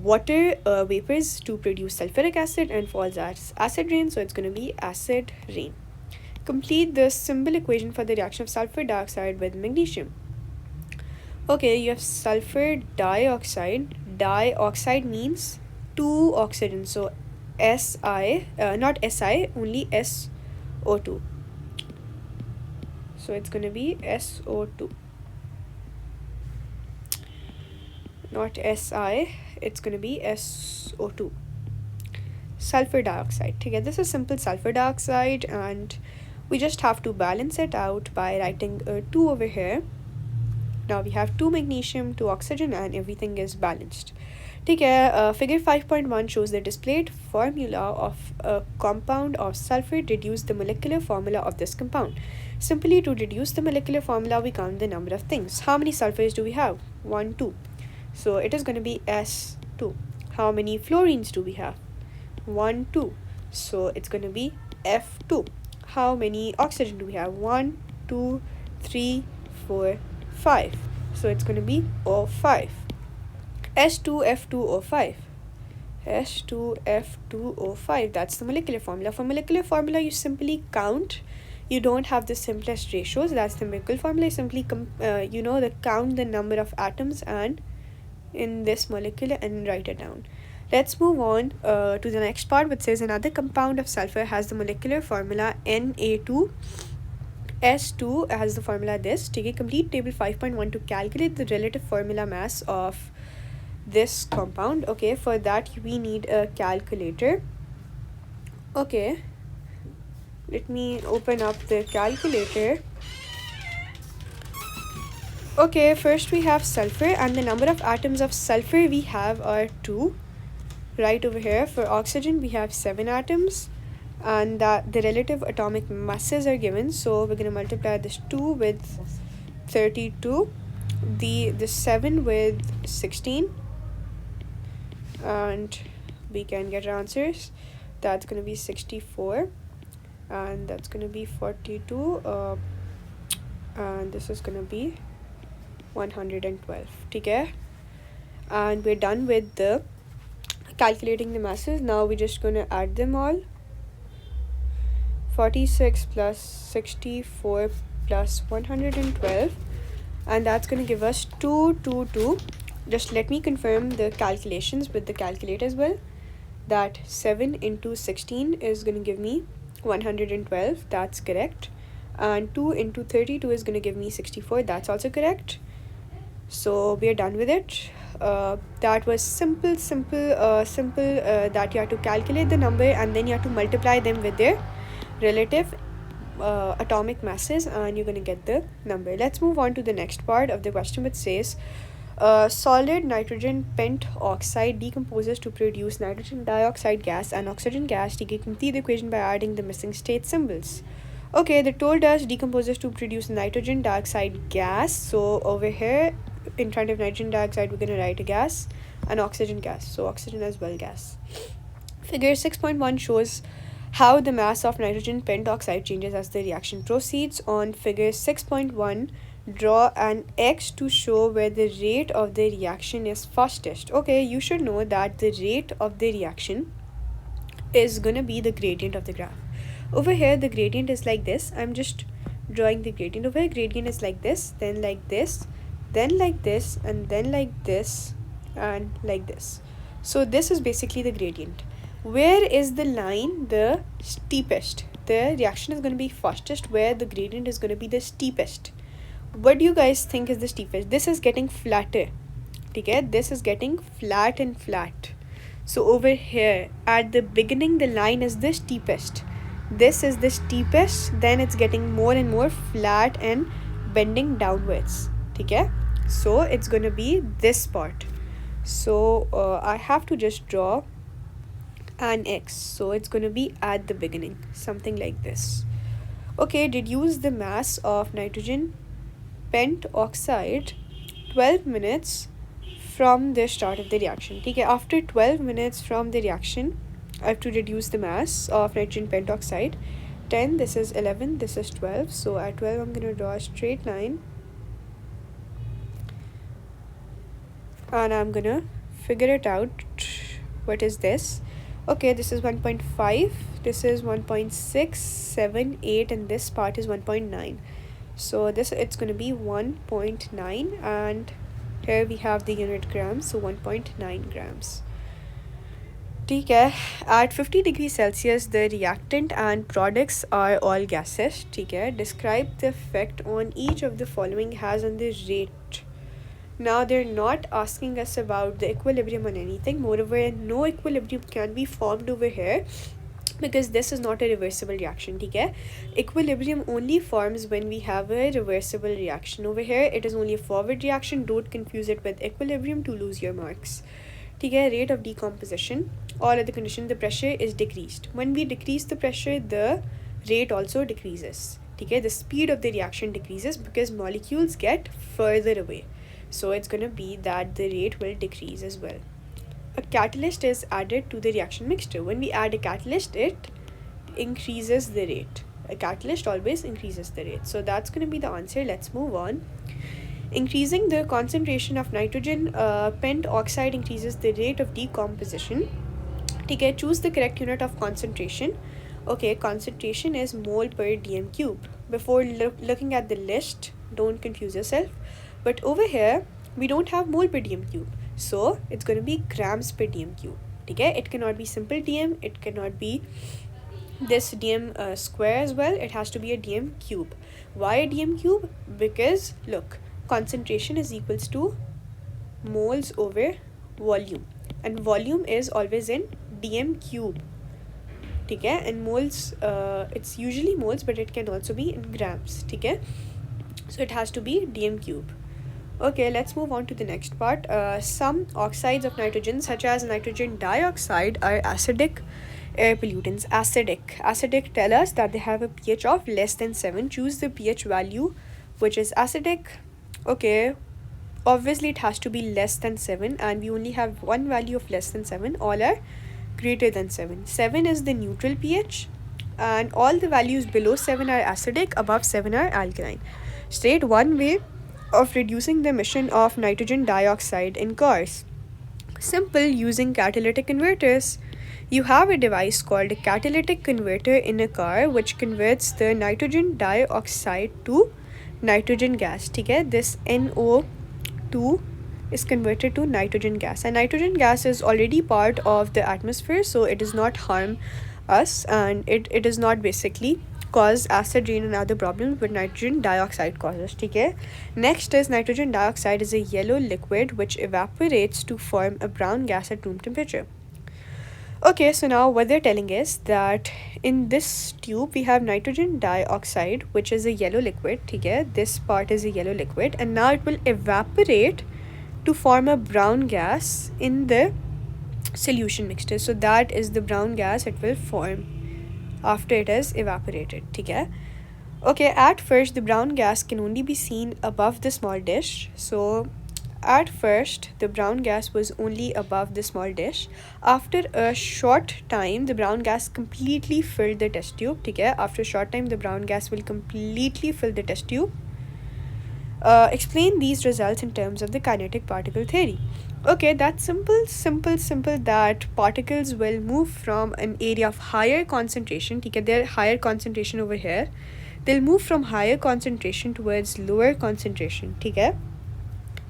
water vapors to produce sulfuric acid and falls as acid rain, so it's going to be acid rain. Complete the symbol equation for the reaction of sulfur dioxide with magnesium. Okay, you have sulfur dioxide. Dioxide means 2 oxygen, so Si, not Si, only SO2. So it's going to be SO2. Not Si, it's going to be SO2. Sulfur dioxide. Okay, this is simple sulfur dioxide, and we just have to balance it out by writing 2 over here. Now we have 2 magnesium, 2 oxygen, and everything is balanced. Okay, figure 5.1 shows the displayed formula of a compound of sulfur. Deduce the molecular formula of this compound. Simply to deduce the molecular formula, we count the number of things. How many sulfurs do we have? 1, 2. So it is going to be S2. How many fluorines do we have? 1, 2. So it's going to be F2. How many oxygen do we have? 1, 2, 3, 4, 5. So it's going to be O5. S2F2O5. S2F2O5. That's the molecular formula. For molecular formula, you simply count. You don't have the simplest ratios. That's the molecular formula. You simply count the number of atoms and in this molecule and write it down. Let's move on to the next part, which says another compound of sulfur has the molecular formula Na2. S2 has the formula this. Take a complete table 5.1 to calculate the relative formula mass of this compound. Okay, for that we need a calculator. Okay, let me open up the calculator. Okay, first we have sulfur, and the number of atoms of sulfur we have are 2. Right over here. For oxygen we have 7 atoms, and the relative atomic masses are given, so we're going to multiply this 2 with 32, the 7 with 16, and we can get our answers. That's going to be 64, and that's going to be 42, and this is going to be 112. Okay, and we're done with the calculating the masses. Now we're just going to add them all. 46 plus 64 plus 112, and that's going to give us 222. Just let me confirm the calculations with the calculator as well. That 7 into 16 is going to give me 112. That's correct. And 2 into 32 is going to give me 64. That's also correct. So we are done with it. That was simple that you have to calculate the number, and then you have to multiply them with their relative atomic masses, and you're going to get the number. Let's move on to the next part of the question, which says solid nitrogen pentoxide decomposes to produce nitrogen dioxide gas and oxygen gas. To complete the equation by adding the missing state symbols. Okay, they told us decomposes to produce nitrogen dioxide gas, so over here in front of nitrogen dioxide we're going to write a gas, and oxygen gas, so oxygen as well gas. Figure 6.1 shows How the mass of nitrogen pentoxide changes as the reaction proceeds. On figure 6.1, draw an X to show where the rate of the reaction is fastest. Okay, you should know that the rate of the reaction is gonna be the gradient of the graph. Over here, the gradient is like this. I'm just drawing the gradient. Over here, gradient is like this, then like this, then like this, and then like this, and like this. So this is basically the gradient. Where is the line the steepest? The reaction is going to be fastest where the gradient is going to be the steepest. What do you guys think is the steepest? This is getting flatter. Okay, this is getting flat and flat. So over here at the beginning, the line is the steepest. This is the steepest, then it's getting more and more flat and bending downwards. Okay, so it's going to be this part. So I have to just draw an X, so it's going to be at the beginning, something like this. Okay, reduce the mass of nitrogen pentoxide 12 minutes from the start of the reaction. Okay, after 12 minutes from the reaction, I have to reduce the mass of nitrogen pentoxide. 10, this is 11, this is 12. So at 12, I'm going to draw a straight line, and I'm going to figure it out. What is this? Okay, this is 1.5, this is 1.678, and this part is 1.9. So this, it's going to be 1.9, and here we have the unit grams, so 1.9 grams. Okay, at 50 degrees Celsius, the reactant and products are all gases. Okay, describe the effect on each of the following has on the rate. Now they're not asking us about the equilibrium on anything. Moreover, no equilibrium can be formed over here because this is not a reversible reaction. Okay, equilibrium only forms when we have a reversible reaction. Over here, it is only a forward reaction. Don't confuse it with equilibrium to lose your marks. Okay, rate of decomposition. All other conditions, the pressure is decreased. When we decrease the pressure, the rate also decreases. Okay, the speed of the reaction decreases because molecules get further away. So it's going to be that the rate will decrease as well. A catalyst is added to the reaction mixture. When we add a catalyst, it increases the rate. A catalyst always increases the rate. So that's going to be the answer. Let's move on. Increasing the concentration of nitrogen pentoxide increases the rate of decomposition. Okay, choose the correct unit of concentration. Okay, concentration is mole per dm cube. Before looking at the list, don't confuse yourself. But over here, we don't have mole per dm cube. So it's going to be grams per dm cube. Okay, it cannot be simple dm. It cannot be this dm square as well. It has to be a dm cube. Why a dm cube? Because look, concentration is equals to moles over volume. And volume is always in dm cube. Okay, and moles, it's usually moles, but it can also be in grams. Okay, so it has to be dm cube. Okay, let's move on to the next part. Some oxides of nitrogen, such as nitrogen dioxide, are acidic air pollutants. Acidic tell us that they have a pH of less than 7. Choose the pH value which is acidic. Okay, obviously it has to be less than 7, and we only have one value of less than 7. All are greater than 7. 7 is the neutral pH, and all the values below 7 are acidic, above 7 are alkaline. State one way of reducing the emission of nitrogen dioxide in cars. Simple, using catalytic converters. You have a device called a catalytic converter in a car which converts the nitrogen dioxide to nitrogen gas. Okay, this NO2 is converted to nitrogen gas, and nitrogen gas is already part of the atmosphere, so it does not harm us, and it does not basically cause acid rain and other problems, but nitrogen dioxide causes. Okay, next is nitrogen dioxide is a yellow liquid which evaporates to form a brown gas at room temperature. Okay, so now what they're telling is that in this tube we have nitrogen dioxide, which is a yellow liquid. Okay, this part is a yellow liquid, and now it will evaporate to form a brown gas in the solution mixture. So that is the brown gas it will form after it is evaporated. Okay, at first the brown gas can only be seen above the small dish. So At first, the brown gas was only above the small dish. After a short time, the brown gas completely filled the test tube. ठीक है? After a short time, the brown gas will completely fill the test tube. Explain these results in terms of the kinetic particle theory. Okay, that's simple, that particles will move from an area of higher concentration. ठीक है? Their higher concentration over here. They'll move from higher concentration towards lower concentration. ठीक है?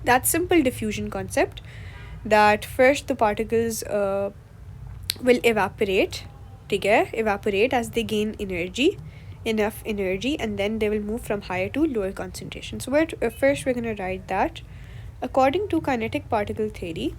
That's simple diffusion concept, that first the particles will evaporate, ठीक है? Evaporate as they gain enough energy, and then they will move from higher to lower concentration. So first we're going to write that according to kinetic particle theory,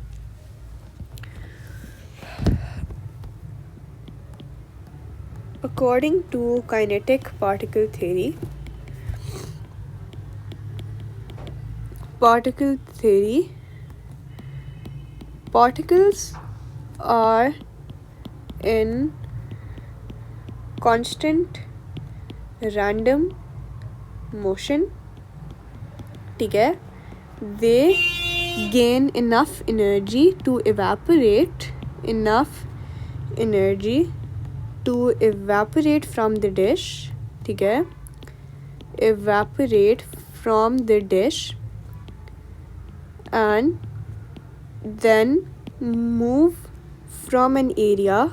particles are in constant random motion, ठीक है? They gain enough energy to evaporate from the dish, ठीक है? Evaporate from the dish and then move from an area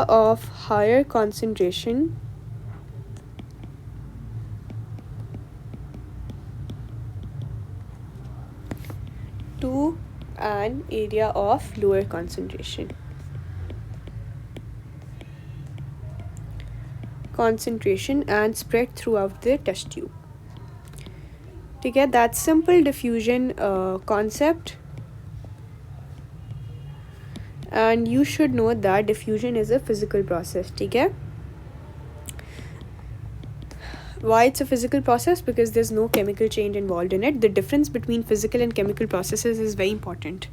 of higher concentration to an area of lower concentration and spread throughout the test tube. ठीक है? That's simple diffusion concept, and you should know that diffusion is a physical process. ठीक है? Why it's a physical process? Because there's no chemical change involved in it. The difference between physical and chemical processes is very important.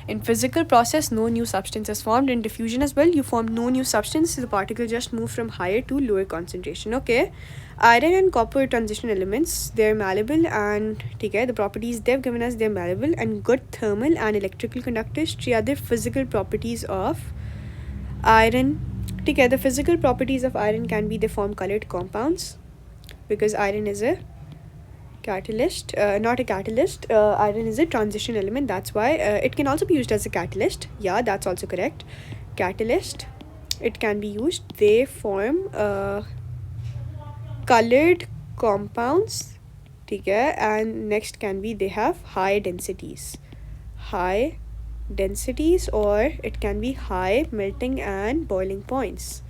In physical process, no new substance is formed. In diffusion as well, you form no new substance. The particle just move from higher to lower concentration. Okay, iron and copper transition elements, they're malleable, and okay, the properties they've given us, they're malleable and good thermal and electrical conductors. Three other physical properties of iron. Okay, the physical properties of iron can be they form colored compounds, because iron is a catalyst, not a catalyst. Iron is a transition element, that's why it can also be used as a catalyst. Yeah, that's also correct. Catalyst, it can be used. They form colored compounds, okay? And next can be they have high densities, or it can be high melting and boiling points.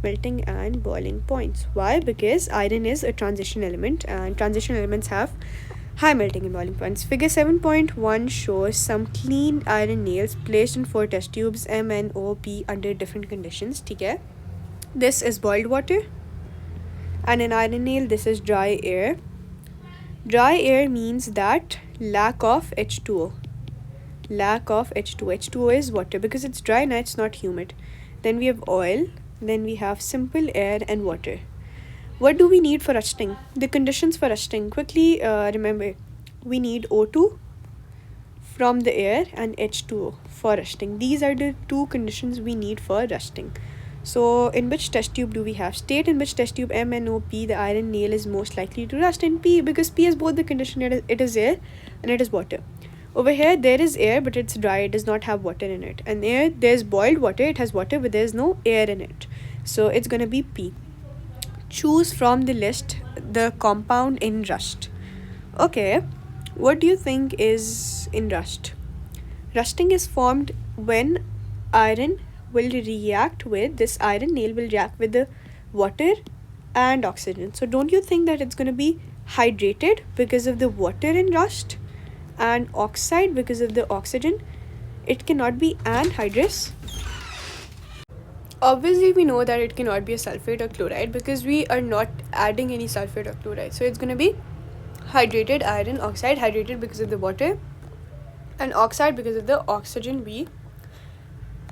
Why? Because iron is a transition element, and transition elements have high melting and boiling points. Figure 7.1 shows some clean iron nails placed in 4 test tubes M, N, O, P under different conditions. ठीक है? This is boiled water, and an iron nail, this is dry air. Dry air means that lack of H2O. H2O is water because it's dry and it's not humid. Then we have oil. Then we have simple air and water. What do we need for rusting? The conditions for rusting. Quickly remember, we need O2 from the air and H2O for rusting. These are the 2 conditions we need for rusting. So in which test tube do we have? State in which test tube M, N, O, P the iron nail is most likely to rust. In P, because P is both the condition, it is air and it is water. Over here, there is air, but it's dry. It does not have water in it. And there, there's boiled water. It has water, but there's no air in it. So it's going to be P. Choose from the list the compound in rust. Okay, what do you think is in rust? Rusting is formed when iron will react with, this iron nail will react with the water and oxygen. So don't you think that it's going to be hydrated because of the water in rust? And oxide because of the oxygen? It cannot be anhydrous. Obviously we know that it cannot be a sulfate or chloride because we are not adding any sulfate or chloride. So it's going to be hydrated iron oxide, hydrated because of the water, and oxide because of the oxygen we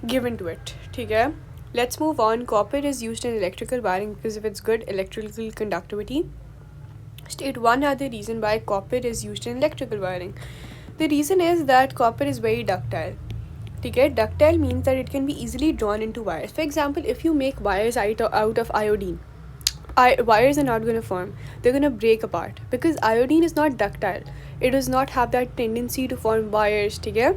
given to it. Okay, let's move on. Copper is used in electrical wiring because of its good electrical conductivity. State one other reason why copper is used in electrical wiring. The reason is that copper is very ductile. Okay, ductile means that it can be easily drawn into wires. For example, if you make wires out of iodine, wires are not going to form. They're going to break apart because iodine is not ductile. It does not have that tendency to form wires. Okay?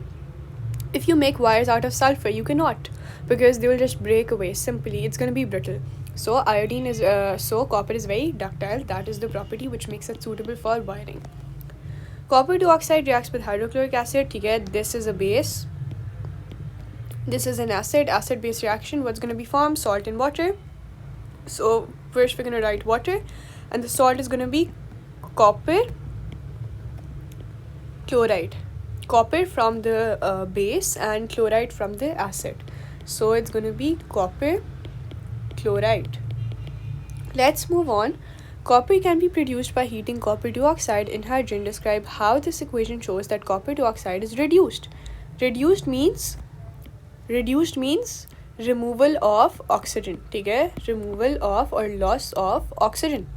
If you make wires out of sulfur, you cannot, because they will just break away simply. It's going to be brittle. So copper is very ductile. That is the property which makes it suitable for wiring. Copper dioxide reacts with hydrochloric acid. Okay? This is a base. This is an acid base reaction. What's going to be formed? Salt and water. So first we're going to write water, and the salt is going to be copper chloride. Copper from the base and chloride from the acid. So it's going to be copper chloride. Let's move on. Copper can be produced by heating copper dioxide in hydrogen. Describe how this equation shows that copper dioxide is reduced. Reduced means removal of oxygen. Okay? Removal of or loss of oxygen.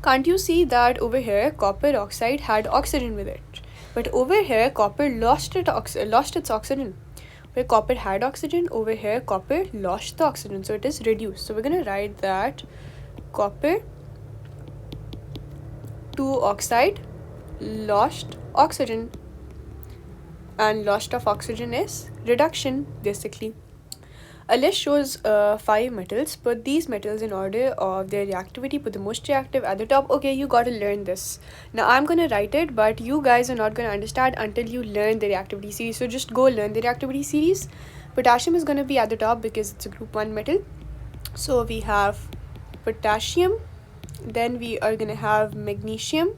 Can't you see that over here copper oxide had oxygen with it, but over here copper lost its oxygen. Where copper had oxygen, over here copper lost the oxygen, so it is reduced. So we're going to write that copper 2 oxide lost oxygen, and loss of oxygen is reduction basically. A list shows 5 metals. Put these metals in order of their reactivity. Put the most reactive at the top. Okay, you got to learn this. Now I'm going to write it, but you guys are not going to understand until you learn the reactivity series. So just go learn the reactivity series. Potassium is going to be at the top because it's a group 1 metal. So we have potassium. Then we are going to have magnesium.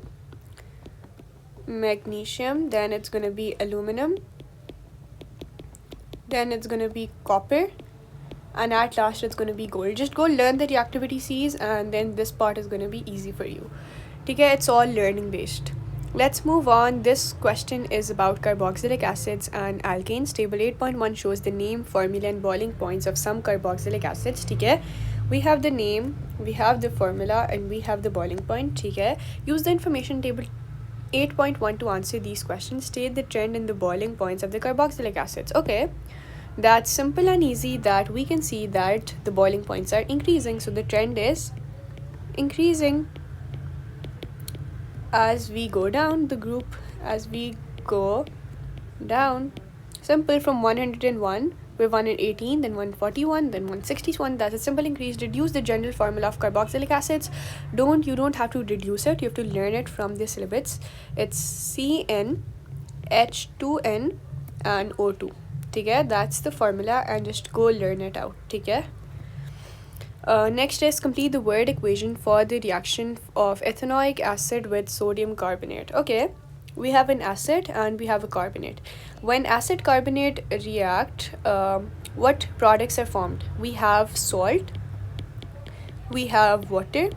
Then it's going to be aluminum. Then it's going to be copper. And at last it's going to be gold. Just go learn the reactivity series, and then this part is going to be easy for you. Okay, it's all learning based. Let's move on. This question is about carboxylic acids and alkanes. Table 8.1 shows the name, formula and boiling points of some carboxylic acids. Okay, we have the name, we have the formula, and we have the boiling point. Okay, use the information table 8.1 to answer these questions. State the trend in the boiling points of the carboxylic acids. Okay, that's simple and easy, that we can see that the boiling points are increasing. So the trend is increasing as we go down the group, as we go down. Simple, from 101 we're 118, then 141, then 161. That's a simple increase. Reduce the general formula of carboxylic acids. You don't have to reduce it, you have to learn it from the syllabus. It's CN H2N and O2. Okay, that's the formula, and just go learn it out. Okay. Next is complete the word equation for the reaction of ethanoic acid with sodium carbonate. Okay, we have an acid and we have a carbonate. When acid carbonate react, what products are formed? We have salt, we have water,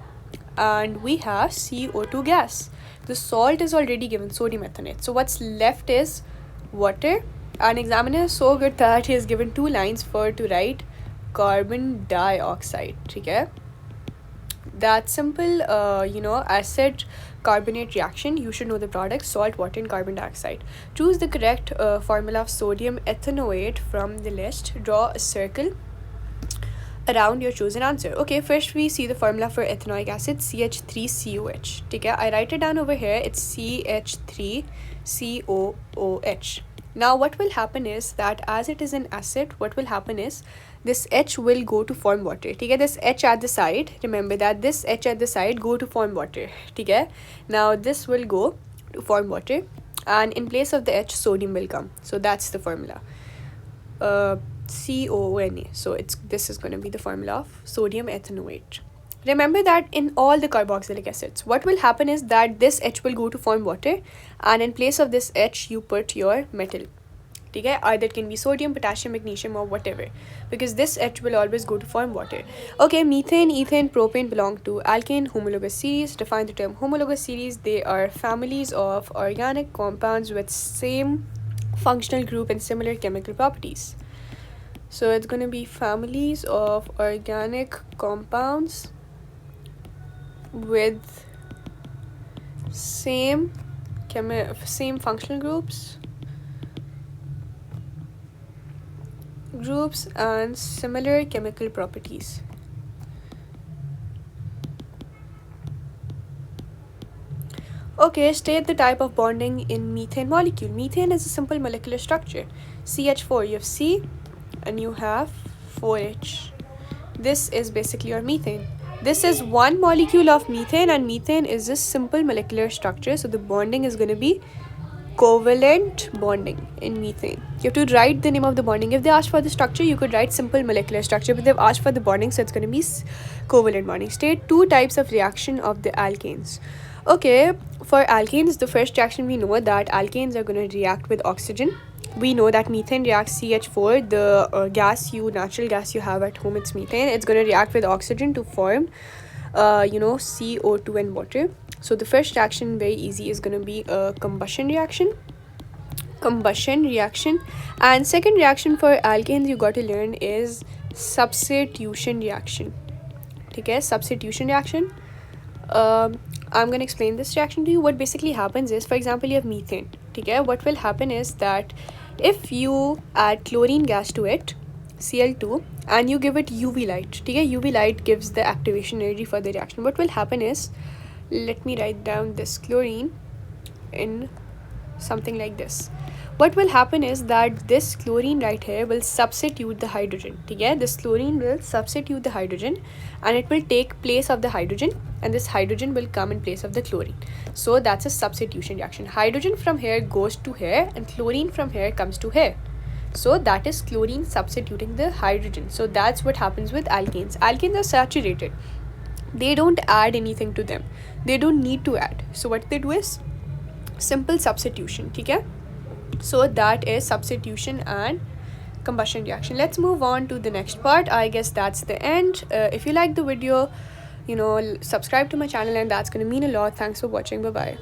and we have CO2 gas. The salt is already given, sodium ethanoate. So what's left is water. An examiner is so good that he has given 2 lines to write carbon dioxide. Okay, that simple. Acid carbonate reaction, you should know the products: salt, water, and carbon dioxide. Choose the correct formula of sodium ethanoate from the list. Draw a circle around your chosen answer. Okay, first we see the formula for ethanoic acid, CH3COH. Okay, I write it down over here. It's CH3COOH. Now what will happen is that as it is an acid, what will happen is this H will go to form water. Okay, this H at the side, remember that this H at the side go to form water. Okay, now this will go to form water, and in place of the H, sodium will come. So that's the formula, COONA. So this is going to be the formula of sodium ethanoate. Remember that in all the carboxylic acids, what will happen is that this H will go to form water, and in place of this H, you put your metal. Okay? Either it can be sodium, potassium, magnesium, or whatever, because this H will always go to form water. Okay, methane, ethane, propane belong to alkane homologous series. Define the term homologous series. They are families of organic compounds with same functional group and similar chemical properties. So it's going to be families of organic compounds with same functional groups and similar chemical properties. Okay, state the type of bonding in methane molecule. Methane is a simple molecular structure. CH4, you have C and you have 4H. This is basically your methane. This is one molecule of methane, and methane is a simple molecular structure, so the bonding is going to be covalent bonding in methane. You have to write the name of the bonding. If they ask for the structure, you could write simple molecular structure, but they've asked for the bonding, so it's going to be covalent bonding. State two types of reaction of the alkanes. Okay, for alkanes, the first reaction, we know that alkanes are going to react with oxygen. We know that methane reacts CH4, the natural gas you have at home, it's methane. It's going to react with oxygen to form, CO2 and water. So the first reaction, very easy, is going to be a combustion reaction. And second reaction for alkanes you got to learn is substitution reaction. Okay, substitution reaction. I'm going to explain this reaction to you. What basically happens is, for example, you have methane. Okay, what will happen is that if you add chlorine gas to it, Cl2, and you give it UV light, okay, UV light gives the activation energy for the reaction. What will happen is, let me write down this chlorine in something like this. What will happen is that this chlorine right here will substitute the hydrogen. Okay? This chlorine will substitute the hydrogen and it will take place of the hydrogen, and this hydrogen will come in place of the chlorine. So that's a substitution reaction. Hydrogen from here goes to here and chlorine from here comes to here. So that is chlorine substituting the hydrogen. So that's what happens with alkanes. Alkanes are saturated. They don't add anything to them. They don't need to add. So what they do is simple substitution. Okay? So that is substitution and combustion reaction. Let's move on to the next part. I guess that's the end. If you like the video, subscribe to my channel, and that's going to mean a lot. Thanks for watching. Bye bye.